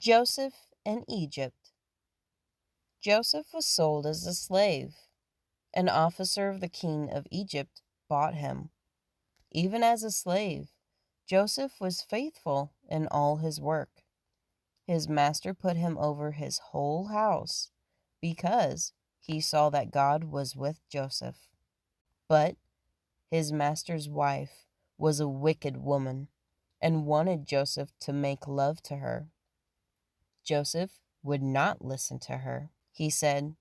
Joseph and Egypt. Joseph was sold as a slave. An officer of the king of Egypt bought him. Even as a slave, Joseph was faithful in all his work. His master put him over his whole house because he saw that God was with Joseph. But his master's wife was a wicked woman and wanted Joseph to make love to her. Joseph would not listen to her. He said,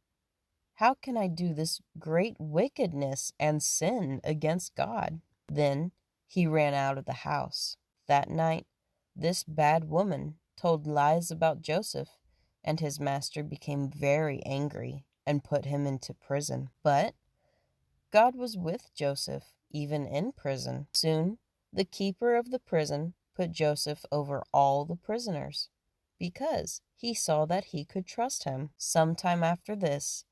"How can I do this great wickedness and sin against God?" Then he ran out of the house. That night, this bad woman told lies about Joseph, and his master became very angry and put him into prison. But God was with Joseph, even in prison. Soon, the keeper of the prison put Joseph over all the prisoners, because he saw that he could trust him. Sometime after this,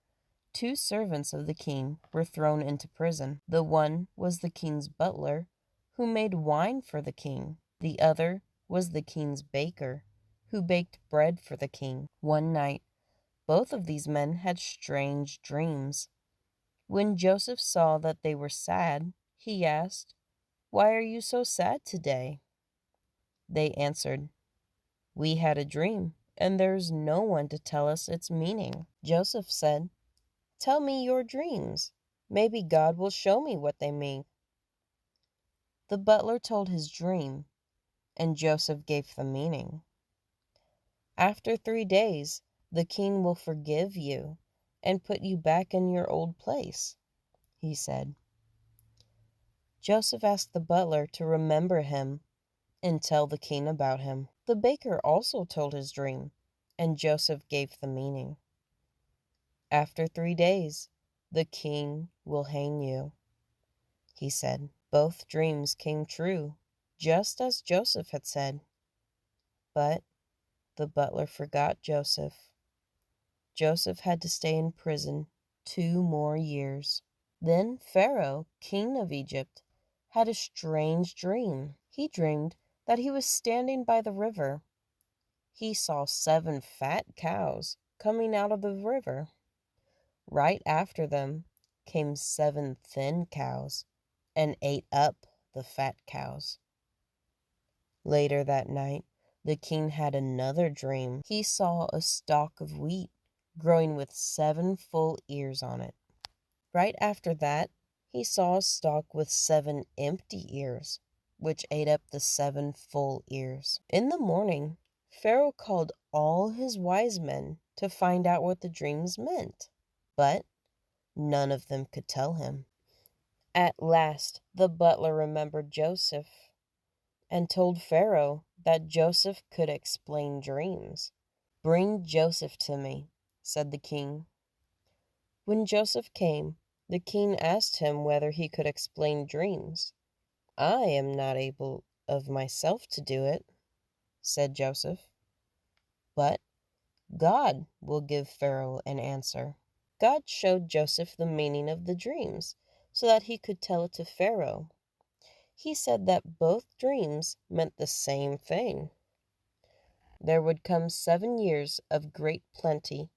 two servants of the king were thrown into prison. The one was the king's butler, who made wine for the king. The other was the king's baker, who baked bread for the king. One night, both of these men had strange dreams. When Joseph saw that they were sad, he asked, "Why are you so sad today?" They answered, "We had a dream, and there is no one to tell us its meaning." Joseph said, "Tell me your dreams. Maybe God will show me what they mean." The butler told his dream, and Joseph gave the meaning. "After 3 days, the king will forgive you and put you back in your old place," he said. Joseph asked the butler to remember him and tell the king about him. The baker also told his dream, and Joseph gave the meaning. "After 3 days, the king will hang you," he said. Both dreams came true, just as Joseph had said. But the butler forgot Joseph. Joseph had to stay in prison 2 more years. Then Pharaoh, king of Egypt, had a strange dream. He dreamed that he was standing by the river. He saw 7 fat cows coming out of the river. Right after them came 7 thin cows and ate up the fat cows. Later that night, the king had another dream. He saw a stalk of wheat growing with 7 full ears on it. Right after that, he saw a stalk with 7 empty ears, which ate up the 7 full ears. In the morning, Pharaoh called all his wise men to find out what the dreams meant, but none of them could tell him. At last, the butler remembered Joseph and told Pharaoh that Joseph could explain dreams. "Bring Joseph to me," said the king. When Joseph came, the king asked him whether he could explain dreams. "I am not able of myself to do it," said Joseph. "But God will give Pharaoh an answer." God showed Joseph the meaning of the dreams so that he could tell it to Pharaoh. He said that both dreams meant the same thing. There would come 7 years of great plenty.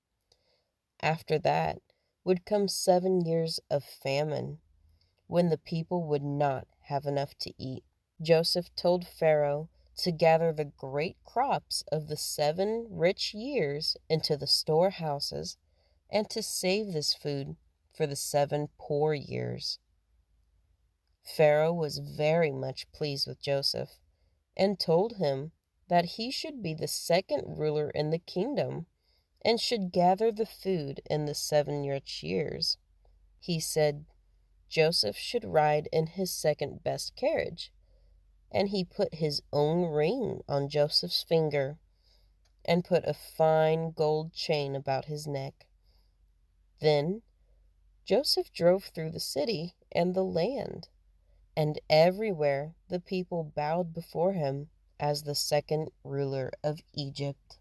After that would come 7 years of famine, when the people would not have enough to eat. Joseph told Pharaoh to gather the great crops of the 7 rich years into the storehouses and to save this food for the 7 poor years. Pharaoh was very much pleased with Joseph and told him that he should be the second ruler in the kingdom and should gather the food in the 7 rich years. He said Joseph should ride in his second best carriage, and he put his own ring on Joseph's finger and put a fine gold chain about his neck. Then Joseph drove through the city and the land, and everywhere the people bowed before him as the second ruler of Egypt.